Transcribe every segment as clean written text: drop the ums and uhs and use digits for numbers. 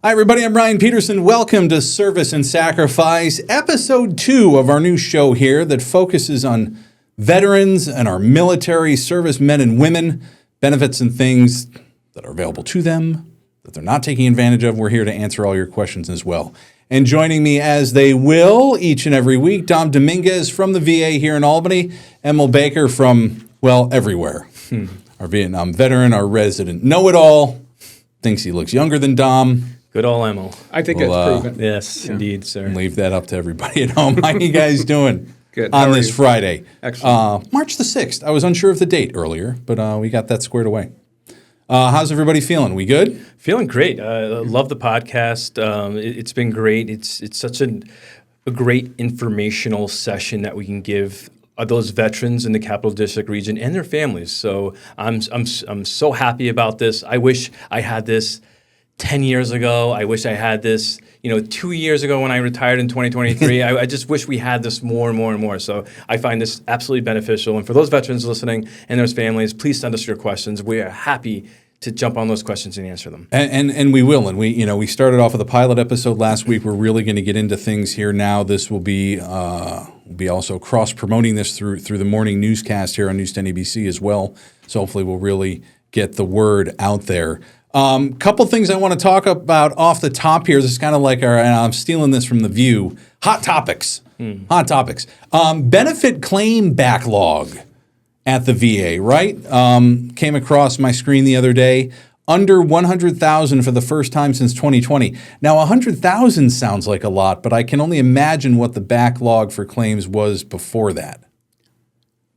Hi, everybody. I'm Ryan Peterson. Welcome to Service and Sacrifice, episode 2 of our new show here that focuses on veterans and our military servicemen and women, benefits and things that are available to them, that they're not taking advantage of. We're here to answer all your questions as well. And joining me as they will each and every week, Dom Dominguez from the VA here in Albany, Emil Baker from, well, everywhere. Our Vietnam veteran, our resident know-it-all, thinks he looks younger than Dom. Good old Emil. I think it's proven. Yes, indeed, sir. Leave that up to everybody at home. How you guys doing? Good. On this Friday? Excellent. March the 6th. I was unsure of the date earlier, but we got that squared away. How's everybody feeling? We good? Feeling great. Love the podcast. It's been great. It's such a great informational session that we can give those veterans in the Capital District region and their families. So I'm so happy about this. I wish I had this 10 years ago. I wish I had this, 2 years ago when I retired in 2023. I just wish we had this more and more and more. So I find this absolutely beneficial. And for those veterans listening and their families, please send us your questions. We are happy to jump on those questions and answer them. And we will. And we started off with a pilot episode last week. We're really going to get into things here now. This will be also cross-promoting this through the morning newscast here on News 10 ABC as well. So hopefully we'll really get the word out there. Couple things I want to talk about off the top here. This is kind of like and I'm stealing this from The View, hot topics. Hot topics. Benefit claim backlog at the VA, right? Came across my screen the other day. Under 100,000 for the first time since 2020. Now, 100,000 sounds like a lot, but I can only imagine what the backlog for claims was before that.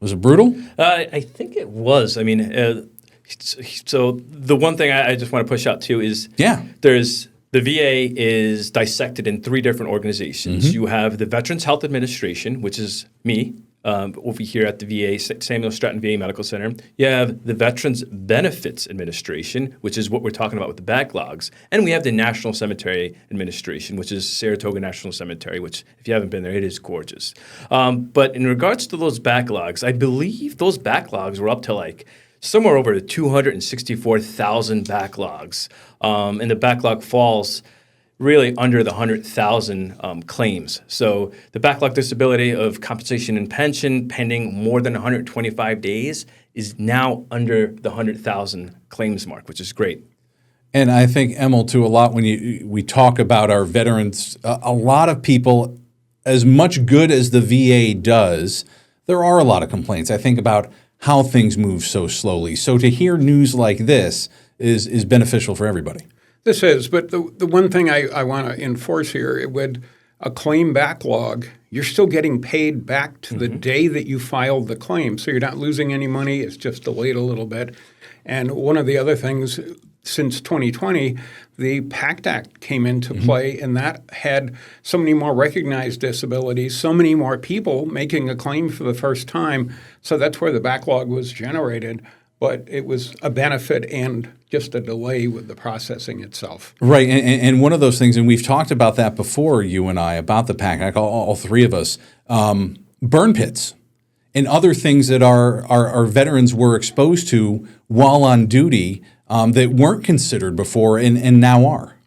Was it brutal? I think it was. I mean, so the one thing I just want to push out too is there's the VA is dissected in 3 different organizations. Mm-hmm. You have the Veterans Health Administration, which is me, over here at the VA, Samuel Stratton VA Medical Center. You have the Veterans Benefits Administration, which is what we're talking about with the backlogs. And we have the National Cemetery Administration, which is Saratoga National Cemetery, which if you haven't been there, it is gorgeous. But in regards to those backlogs, I believe those backlogs were up to somewhere over 264,000 backlogs. And the backlog falls really under the 100,000 claims. So the backlog disability of compensation and pension pending more than 125 days is now under the 100,000 claims mark, which is great. And I think, Emil, too, a lot when we talk about our veterans, a lot of people, as much good as the VA does, there are a lot of complaints. I think about how things move so slowly. So to hear news like this is beneficial for everybody. This is, but the one thing I want to enforce here, with a claim backlog, you're still getting paid back to the day that you filed the claim. So you're not losing any money. It's just delayed a little bit. And one of the other things, since 2020, the PACT Act came into play, and that had so many more recognized disabilities, so many more people making a claim for the first time. So that's where the backlog was generated. But it was a benefit and just a delay with the processing itself. Right, and one of those things, and we've talked about that before, you and I, about the PACT Act, all 3 of us, burn pits and other things that our veterans were exposed to while on duty that weren't considered before and now are.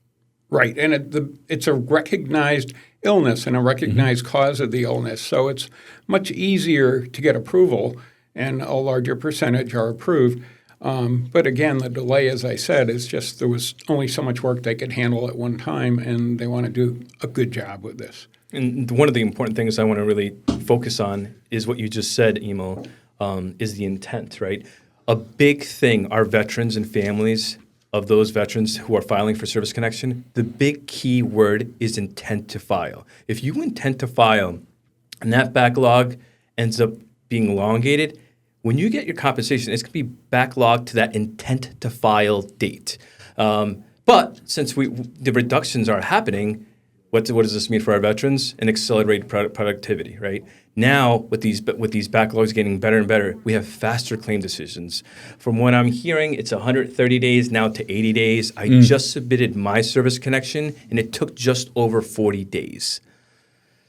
Right, and it's a recognized illness and a recognized cause of the illness, so it's much easier to get approval, and a larger percentage are approved. But again, the delay, as I said, is just there was only so much work they could handle at one time, and they want to do a good job with this. And one of the important things I want to really focus on is what you just said, Emil, is the intent, right? A big thing, our veterans and families of those veterans who are filing for service connection, the big key word is intent to file. If you intend to file and that backlog ends up being elongated, when you get your compensation, it's going to be backlogged to that intent to file date. But since the reductions are happening, what does this mean for our veterans? An accelerated productivity, right? Now, with these backlogs getting better and better, we have faster claim decisions. From what I'm hearing, it's 130 days now to 80 days. I just submitted my service connection, and it took just over 40 days.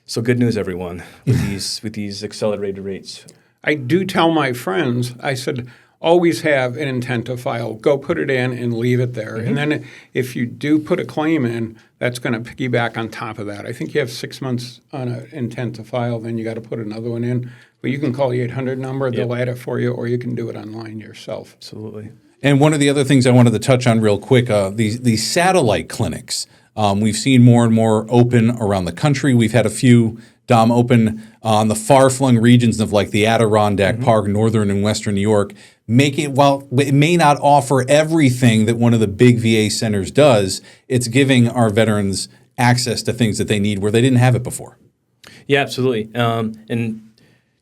So good news, everyone, with these accelerated rates. I do tell my friends, I said, always have an intent to file. Go put it in and leave it there. And then if you do put a claim in, that's going to piggyback on top of that. I think you have 6 months on an intent to file, then you got to put another one in. But you can call the 800 number, they'll add it for you, or you can do it online yourself. Absolutely. And one of the other things I wanted to touch on real quick, these satellite clinics. We've seen more and more open around the country. We've had a few, Dom, open on the far-flung regions of like the Adirondack Park, northern and western New York, while it may not offer everything that one of the big VA centers does, it's giving our veterans access to things that they need where they didn't have it before. Yeah, absolutely. And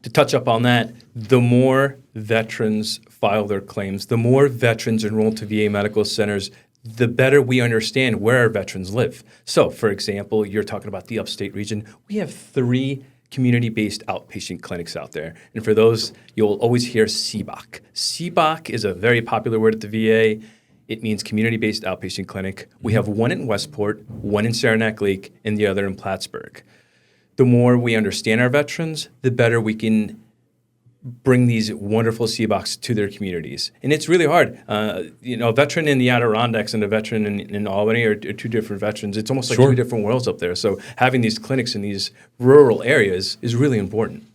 to touch up on that, the more veterans file their claims, the more veterans enroll to VA medical centers, the better we understand where our veterans live. So, for example, you're talking about the upstate region. We have 3 community-based outpatient clinics out there. And for those, you'll always hear CBOC. CBOC is a very popular word at the VA. It means community-based outpatient clinic. We have one in Westport, one in Saranac Lake, and the other in Plattsburgh. The more we understand our veterans, the better we can bring these wonderful CBOCs to their communities. And it's really hard. A veteran in the Adirondacks and a veteran in Albany are 2 different veterans. It's almost like 2 different worlds up there. So having these clinics in these rural areas is really important.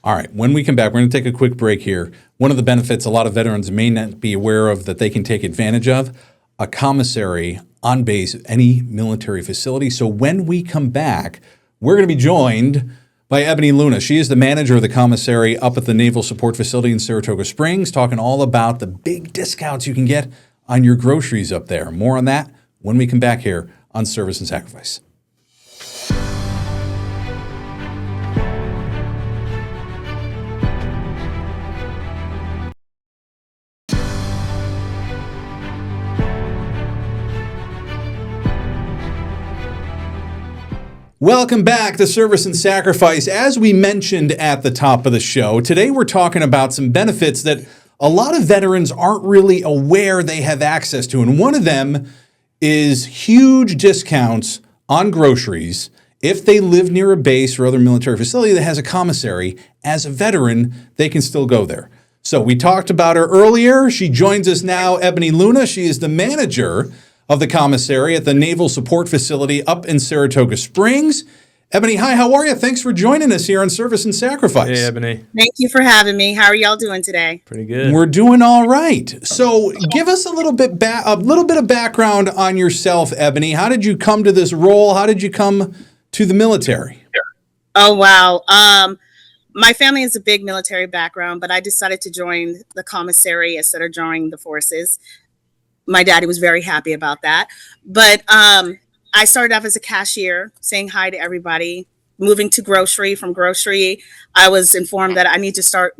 All right. When we come back, we're going to take a quick break here. One of the benefits a lot of veterans may not be aware of that they can take advantage of, a commissary on base at any military facility. So when we come back, we're going to be joined by Ebony Luna. She is the manager of the commissary up at the Naval Support Facility in Saratoga Springs, talking all about the big discounts you can get on your groceries up there. More on that when we come back here on Service and Sacrifice. Welcome back to Service and Sacrifice. As we mentioned at the top of the show, today we're talking about some benefits that a lot of veterans aren't really aware they have access to. And one of them is huge discounts on groceries if they live near a base or other military facility that has a commissary. As a veteran, they can still go there. So we talked about her earlier. She joins us now, Ebony Luna. She is the manager of the commissary at the Naval Support Facility up in Saratoga Springs. Ebony, hi, how are you? Thanks for joining us here on Service and Sacrifice. Hey, Ebony. Thank you for having me. How are y'all doing today? Pretty good. We're doing all right. So give us a little bit of background on yourself, Ebony. How did you come to this role? How did you come to the military? Oh, wow. My family has a big military background, but I decided to join the commissary instead of joining the forces. My daddy was very happy about that. But I started off as a cashier, saying hi to everybody, moving to grocery. From grocery, I was informed that I need to start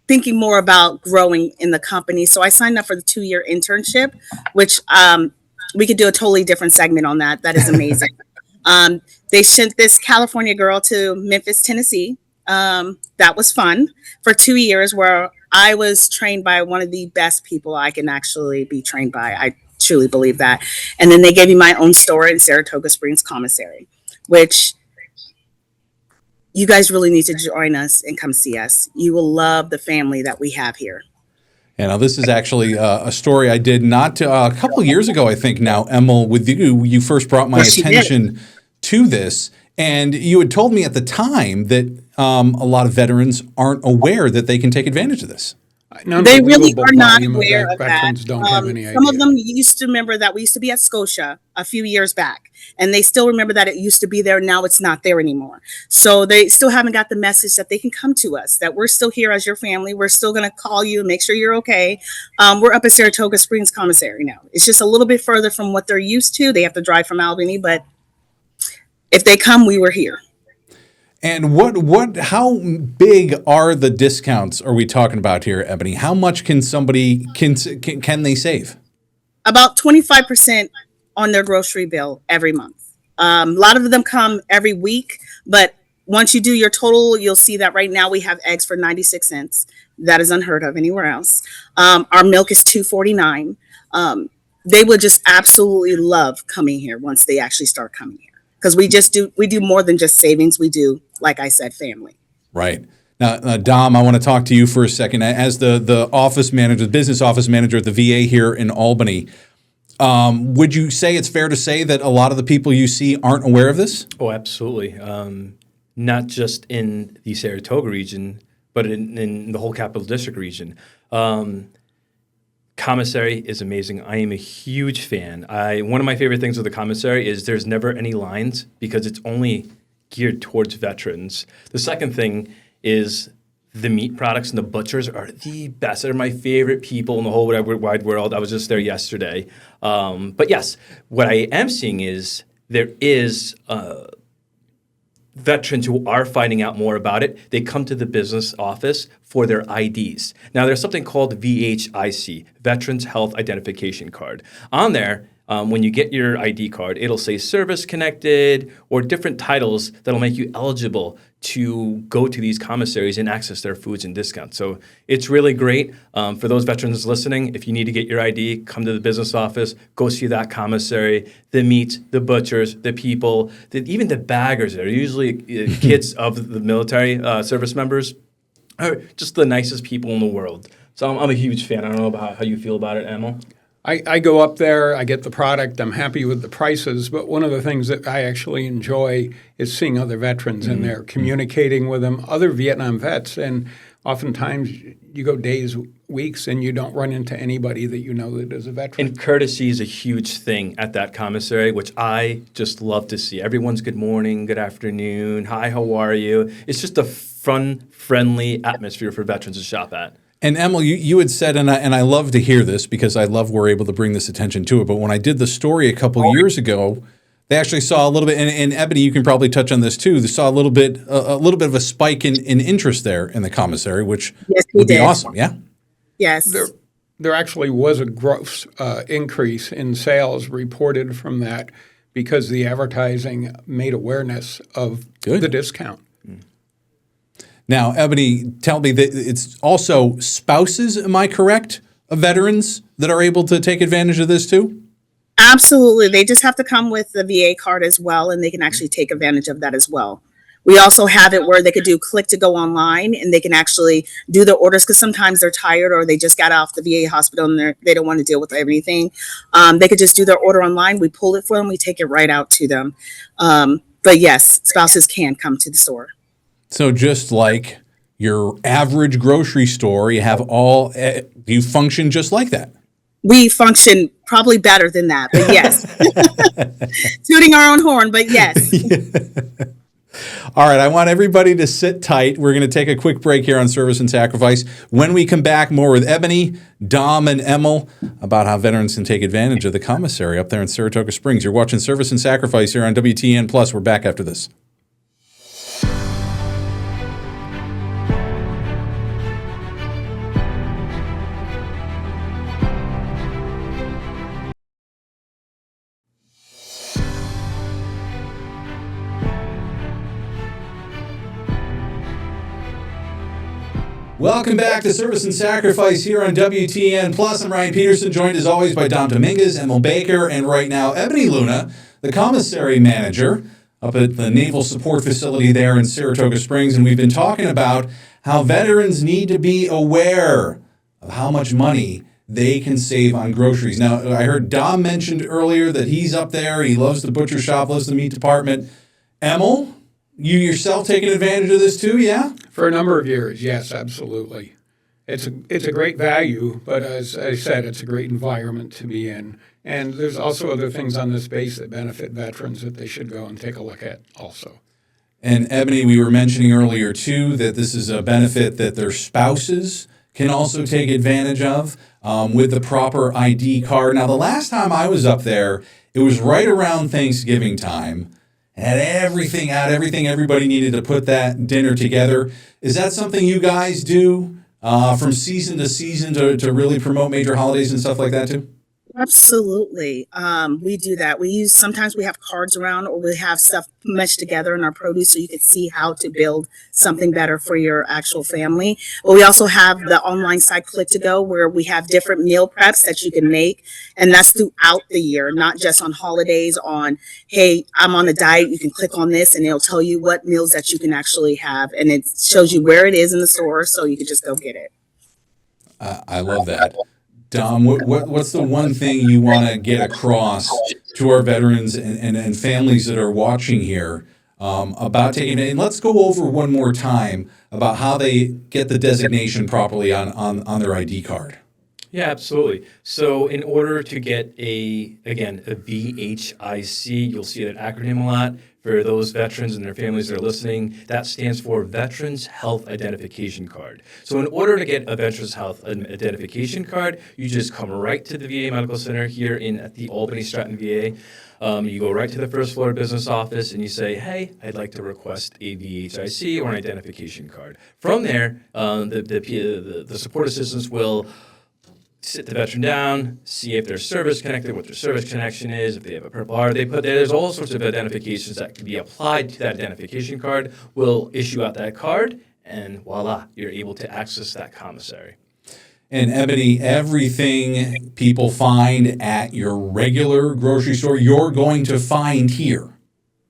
thinking more about growing in the company. So I signed up for the 2-year internship, which we could do a totally different segment on that. That is amazing. They sent this California girl to Memphis, Tennessee. That was fun for 2 years, where I was trained by one of the best people I can actually be trained by. I truly believe that. And then they gave me my own store in Saratoga Springs Commissary, which you guys really need to join us and come see us. You will love the family that we have here. And now this is actually a story I did not a couple of years ago, I think now, Emil, with you first brought my attention to this. And you had told me at the time that a lot of veterans aren't aware that they can take advantage of this. They really are not aware of that. Don't have any idea. Some of them used to remember that we used to be at Scotia a few years back, and they still remember that it used to be there. Now it's not there anymore. So they still haven't got the message that they can come to us, that we're still here as your family. We're still going to call you and make sure you're okay. We're up at Saratoga Springs Commissary now. It's just a little bit further from what they're used to. They have to drive from Albany, but if they come, we were here. And how big are the discounts are we talking about here, Ebony? How much can they save? About 25% on their grocery bill every month. A lot of them come every week, but once you do your total, you'll see that right now we have eggs for 96 cents. That is unheard of anywhere else. Our milk is $2.49. They would just absolutely love coming here once they actually start coming here. Because we do more than just savings. We do, like I said, family. Right. Now, Dom, I want to talk to you for a second. As the office manager, the business office manager at the VA here in Albany, would you say it's fair to say that a lot of the people you see aren't aware of this? Oh, absolutely. Not just in the Saratoga region, but in the whole Capital District region. Commissary is amazing. I am a huge fan. One of my favorite things with the commissary is there's never any lines because it's only geared towards veterans. The second thing is the meat products and the butchers are the best. They're my favorite people in the whole wide world. I was just there yesterday. But yes, what I am seeing is there is veterans who are finding out more about it. They come to the business office for their IDs. Now, there's something called VHIC, Veterans Health Identification Card. On there, when you get your ID card, it'll say service connected or different titles that'll make you eligible to go to these commissaries and access their foods and discounts. So it's really great. For those veterans listening, if you need to get your ID, come to the business office, go see that commissary, the meat, the butchers, the people, even the baggers that are usually kids of the military service members are just the nicest people in the world. So I'm a huge fan. I don't know about how you feel about it, Emil. I go up there, I get the product, I'm happy with the prices, but one of the things that I actually enjoy is seeing other veterans in there, communicating with them, other Vietnam vets, and oftentimes you go days, weeks, and you don't run into anybody that you know that is a veteran. And courtesy is a huge thing at that commissary, which I just love to see. Everyone's good morning, good afternoon, hi, how are you? It's just a fun, friendly atmosphere for veterans to shop at. And Emil, you had said, and I love to hear this because I love we're able to bring this attention to it, but when I did the story a couple years ago, they actually saw a little bit, and Ebony, you can probably touch on this too, they saw a little bit of a spike in interest there in the commissary, which would be awesome, yeah? Yes. There actually was a gross increase in sales reported from that because the advertising made awareness of the discount. Now, Ebony, tell me that it's also spouses, am I correct, of veterans that are able to take advantage of this too? Absolutely. They just have to come with the VA card as well, and they can actually take advantage of that as well. We also have it where they could do click to go online, and they can actually do the orders because sometimes they're tired or they just got off the VA hospital and they don't want to deal with everything. They could just do their order online. We pull it for them. We take it right out to them. But yes, spouses can come to the store. So just like your average grocery store, you have you function just like that? We function probably better than that, but yes. Tooting our own horn, but yes. All right, I want everybody to sit tight. We're going to take a quick break here on Service and Sacrifice. When we come back, more with Ebony, Dom, and Emil about how veterans can take advantage of the commissary up there in Saratoga Springs. You're watching Service and Sacrifice here on WTEN Plus. We're back after this. Welcome back to Service and Sacrifice here on WTEN Plus. I'm Ryan Peterson, joined as always by Dom Dominguez, Emil Baker, and right now Ebony Luna, the commissary manager up at the Naval Support Facility there in Saratoga Springs. And we've been talking about how veterans need to be aware of how much money they can save on groceries. Now, I heard Dom mentioned earlier that he's up there. He loves the butcher shop, loves the meat department. Emil, you yourself taking advantage of this too, yeah? For a number of years, yes, absolutely. It's a great value, but as I said, it's a great environment to be in. And there's also other things on this base that benefit veterans that they should go and take a look at also. And Ebony, we were mentioning earlier too that this is a benefit that their spouses can also take advantage of with the proper ID card. Now, the last time I was up there, it was right around Thanksgiving time. Had everything out, everybody needed to put that dinner together. Is that something you guys do from season to season to really promote major holidays and stuff like that too? Absolutely. We do that. Sometimes we have cards around or we have stuff meshed together in our produce so you can see how to build something better for your actual family. But we also have the online site Click to Go where we have different meal preps that you can make. And that's throughout the year, not just on holidays hey, I'm on a diet. You can click on this and it'll tell you what meals that you can actually have. And it shows you where it is in the store so you can just go get it. I love that. Dom, what's the one thing you want to get across to our veterans and families that are watching here about taking it? And let's go over one more time about how they get the designation properly on their ID card. Yeah, absolutely. So in order to get a VHIC, you'll see that acronym a lot. For those veterans and their families that are listening, that stands for Veterans Health Identification Card. So in order to get a Veterans Health Identification Card, you just come right to the VA Medical Center here at the Albany Stratton VA. You go right to the first floor business office and you say, hey, I'd like to request a VHIC or an identification card. From there, the support assistants will sit the veteran down, see if they're service connected, what their service connection is, if they have a purple heart. There's all sorts of identifications that can be applied to that identification card. We'll issue out that card, and voila, you're able to access that commissary. And Ebony, everything people find at your regular grocery store, you're going to find here.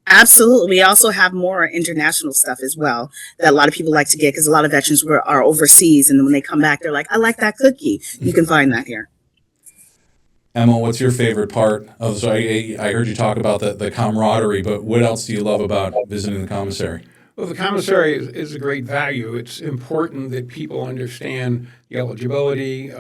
Absolutely. We also have more international stuff as well that a lot of people like to get because a lot of veterans are overseas. And then when they come back, they're like, I like that cookie. You can find that here. Emma, what's your favorite part of? So I heard you talk about the camaraderie, but what else do you love about visiting the commissary? Well, the commissary is a great value. It's important that people understand the eligibility.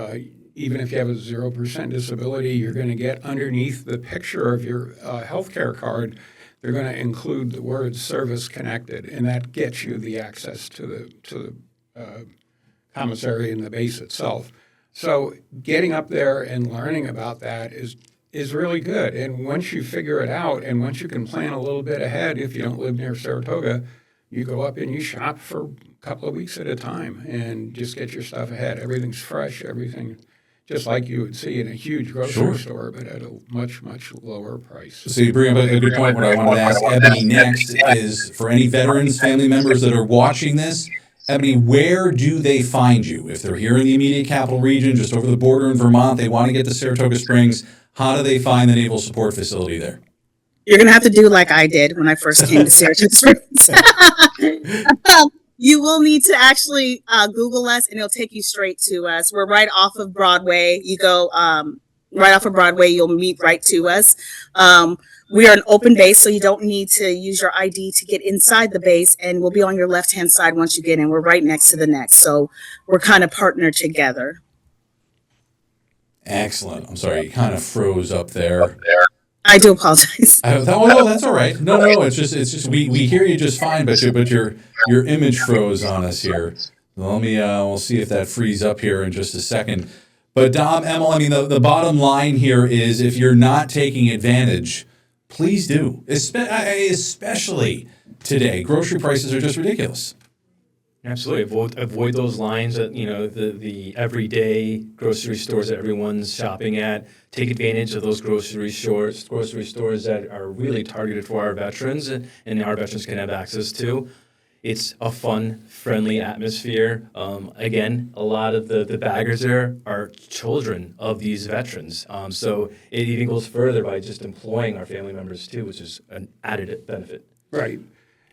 Even if you have a 0% disability, you're going to get underneath the picture of your health care card, they're going to include the word service connected, and that gets you the access to the commissary and the base itself. So getting up there and learning about that is really good. And once you figure it out and once you can plan a little bit ahead, if you don't live near Saratoga, you go up and you shop for a couple of weeks at a time and just get your stuff ahead. Everything's fresh, everything just like you would see in a huge grocery store, but at a much, much lower price. So you bring up a good point. What I wanted to ask Ebony next is for any veterans, family members that are watching this, Ebony, where do they find you? If they're here in the immediate capital region, just over the border in Vermont, they want to get to Saratoga Springs, how do they find the Naval Support Facility there? You're going to have to do like I did when I first came to Saratoga Springs. You will need to actually Google us, and it'll take you straight to us. We're right off of Broadway. You go right off of Broadway, you'll meet right to us. We are an open base, so you don't need to use your ID to get inside the base, and we'll be on your left-hand side once you get in. We're right next to the next, so we're kind of partnered together. Excellent. I'm sorry, you kind of froze up there. I do apologize. No, that's all right. No, it's just we hear you just fine, but your image froze on us here. Let me we'll see if that frees up here in just a second. But Dom, Emil, I mean the bottom line here is if you're not taking advantage, please do. Especially today, grocery prices are just ridiculous. Absolutely. Avoid those lines that, the everyday grocery stores that everyone's shopping at. Take advantage of those grocery stores that are really targeted for our veterans and our veterans can have access to. It's a fun, friendly atmosphere. Again, a lot of the baggers there are children of these veterans. So it even goes further by just employing our family members too, which is an added benefit. Right.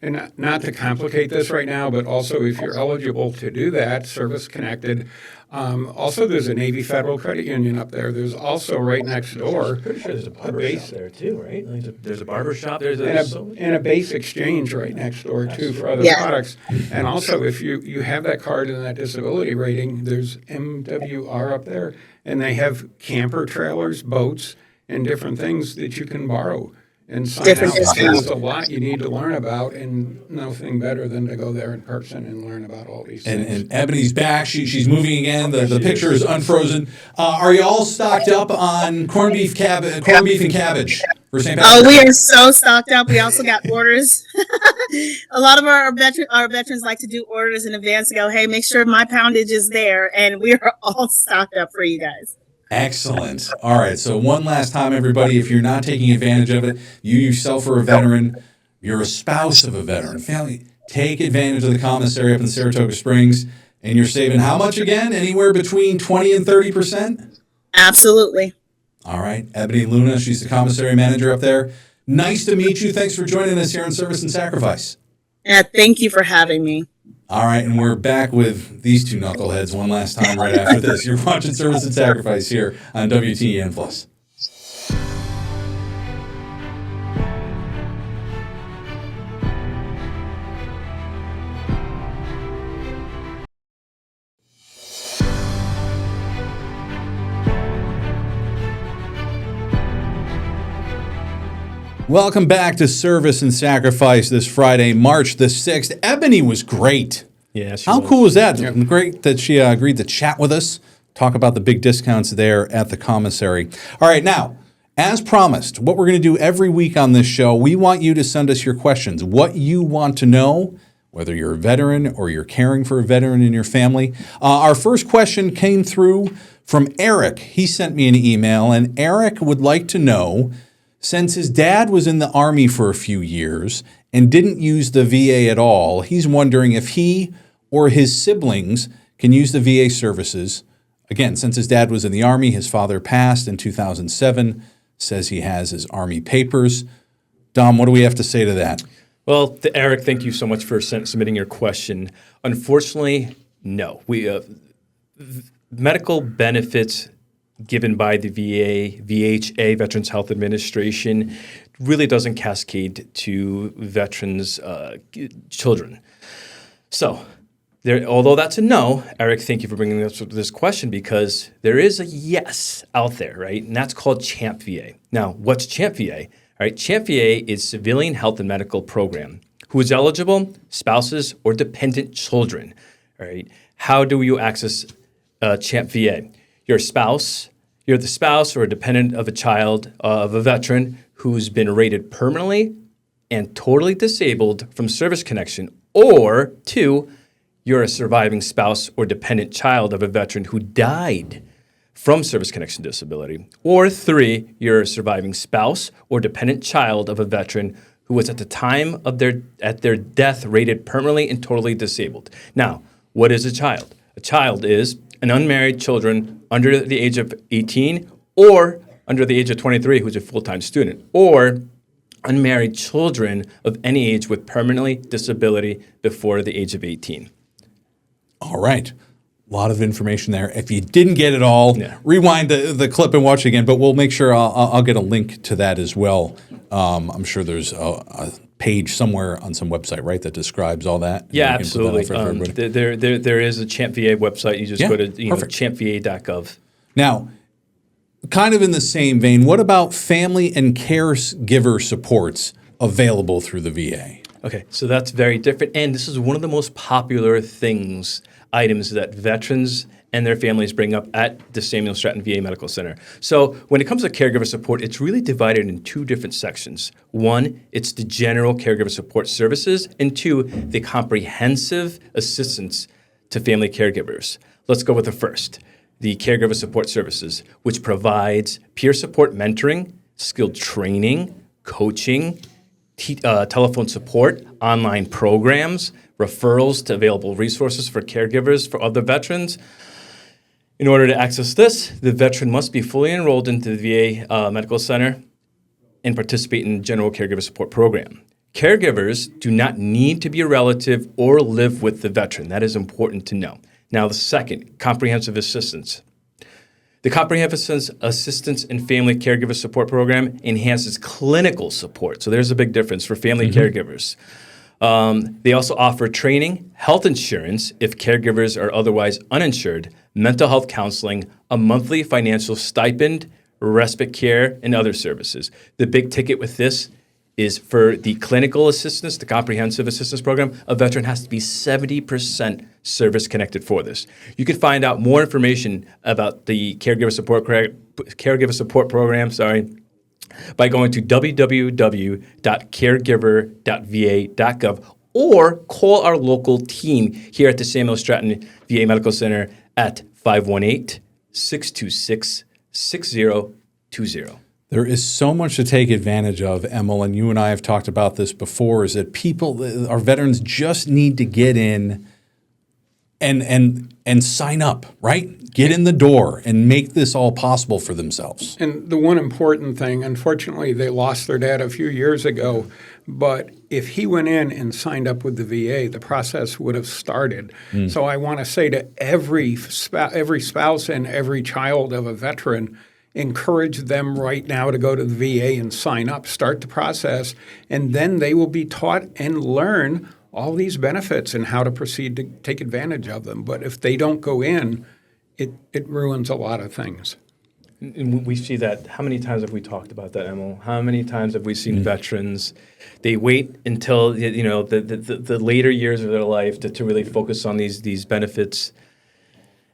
And not to complicate this right now, but also if you're eligible to do that, service connected. Also, there's a Navy Federal Credit Union up there. There's also right next door. Pretty sure there's a barber shop there too, right? There's a barber shop. And a base exchange right next door too for other products. And also, if you have that card and that disability rating, there's MWR up there, and they have camper trailers, boats, and different things that you can borrow. And sign out. There's a lot you need to learn about, and nothing better than to go there in person and learn about all these things. And Ebony's back. She's moving again. The picture is unfrozen. Are you all stocked up on corned beef and cabbage for St. Patrick's? Oh, we are so stocked up. We also got orders. A lot of our veterans like to do orders in advance to go, hey, make sure my poundage is there, and we are all stocked up for you guys. Excellent. All right. So one last time, everybody, if you're not taking advantage of it, you yourself are a veteran, you're a spouse of a veteran, family, take advantage of the commissary up in Saratoga Springs, and you're saving how much again? Anywhere between 20 and 30%? Absolutely. All right. Ebony Luna, she's the commissary manager up there. Nice to meet you. Thanks for joining us here on Service and Sacrifice. Thank you for having me. All right, and we're back with these two knuckleheads one last time right after this. You're watching Service and Sacrifice here on WTEN Plus. Welcome back to Service and Sacrifice this Friday, March the 6th. Ebony was great. Yeah, How cool was that? Yeah. Great that she agreed to chat with us, talk about the big discounts there at the commissary. All right, now, as promised, what we're going to do every week on this show, we want you to send us your questions, what you want to know, whether you're a veteran or you're caring for a veteran in your family. Our first question came through from Eric. He sent me an email, and Eric would like to know, since his dad was in the Army for a few years and didn't use the VA at all, he's wondering if he or his siblings can use the VA services. Again, since his dad was in the Army, his father passed in 2007, says he has his Army papers. Dom, what do we have to say to that? Well, Eric, thank you so much for submitting your question. Unfortunately, no. Medical benefits given by the VA, VHA, Veterans Health Administration, really doesn't cascade to veterans' children. So, although that's a no, Eric, thank you for bringing this question, because there is a yes out there, right? And that's called CHAMP VA. Now, what's CHAMP VA? All right, CHAMP VA is Civilian Health and Medical Program. Who is eligible? Spouses or dependent children. All right. How do you access CHAMP VA? You're the spouse or a dependent of a child of a veteran who's been rated permanently and totally disabled from service connection, or 2, you're a surviving spouse or dependent child of a veteran who died from service connection disability, or 3, you're a surviving spouse or dependent child of a veteran who was at the time of their death rated permanently and totally disabled. Now, what is a child? A child is an unmarried children under the age of 18 or under the age of 23 who's a full-time student, or unmarried children of any age with permanently disability before the age of 18. All right. A lot of information there. If you didn't get it all, rewind the clip and watch it again, but we'll make sure I'll get a link to that as well. I'm sure there's a page somewhere on some website, right, that describes all that? Yeah, absolutely. There is a CHAMP VA website. You just go to champva.gov. Now, kind of in the same vein, what about family and caregiver supports available through the VA? Okay, so that's very different. And this is one of the most popular items that veterans and their families bring up at the Samuel Stratton VA Medical Center. So when it comes to caregiver support, it's really divided in 2 different sections. 1, it's the general caregiver support services, and 2, the comprehensive assistance to family caregivers. Let's go with the first, the caregiver support services, which provides peer support mentoring, skilled training, coaching, telephone support, online programs, referrals to available resources for caregivers for other veterans. In order to access this, the veteran must be fully enrolled into the VA Medical Center and participate in the General Caregiver Support Program. Caregivers do not need to be a relative or live with the veteran. That is important to know. Now, the second, comprehensive assistance. The Comprehensive Assistance and Family Caregiver Support Program enhances clinical support. So there's a big difference for family caregivers. They also offer training, health insurance if caregivers are otherwise uninsured, mental health counseling, a monthly financial stipend, respite care, and other services. The big ticket with this is for the clinical assistance, the comprehensive assistance program, a veteran has to be 70% service connected for this. You can find out more information about the caregiver support program, by going to www.caregiver.va.gov or call our local team here at the Samuel Stratton VA Medical Center at 518-626-6900. 6020. There is so much to take advantage of, Emil, and you and I have talked about this before, is that our veterans just need to get in and sign up, right? Get in the door and make this all possible for themselves. And the one important thing, unfortunately, they lost their dad a few years ago, but if he went in and signed up with the VA, the process would have started. So I want to say to every spouse and every child of a veteran, encourage them right now to go to the VA and sign up, start the process, and then they will be taught and learn all these benefits and how to proceed to take advantage of them. But if they don't go in, it ruins a lot of things. And we see that. How many times have we talked about that, Emil? How many times have we seen veterans? They wait until the later years of their life to really focus on these benefits.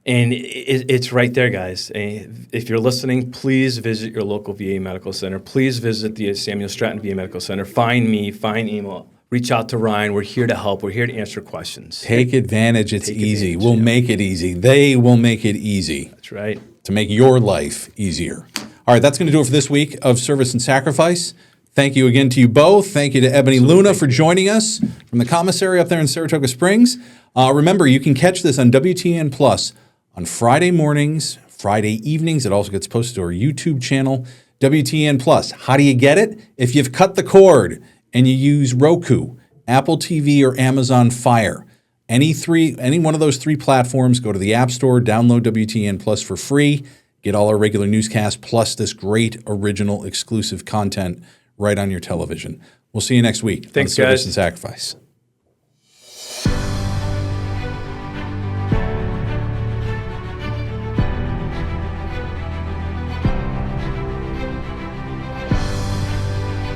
And it's right there, guys. If you're listening, please visit your local VA medical center. Please visit the Samuel Stratton VA Medical Center. Find me, find Emil. Reach out to Ryan. We're here to help. We're here to answer questions. Take advantage. It's easy. We'll make it easy. They will make it easy. That's right. To make your life easier. All right, that's going to do it for this week of Service and Sacrifice. Thank you again to you both. Thank you to Ebony Luna for joining us from the commissary up there in Saratoga Springs. Remember, you can catch this on WTEN Plus on Friday mornings, Friday evenings. It also gets posted to our YouTube channel, WTEN Plus. How do you get it? If you've cut the cord and you use Roku, Apple TV, or Amazon Fire, any one of those three platforms, go to the App Store, download WTEN Plus for free, get all our regular newscasts plus this great original exclusive content right on your television. We'll see you next week. Thanks, on Service guys. and Sacrifice.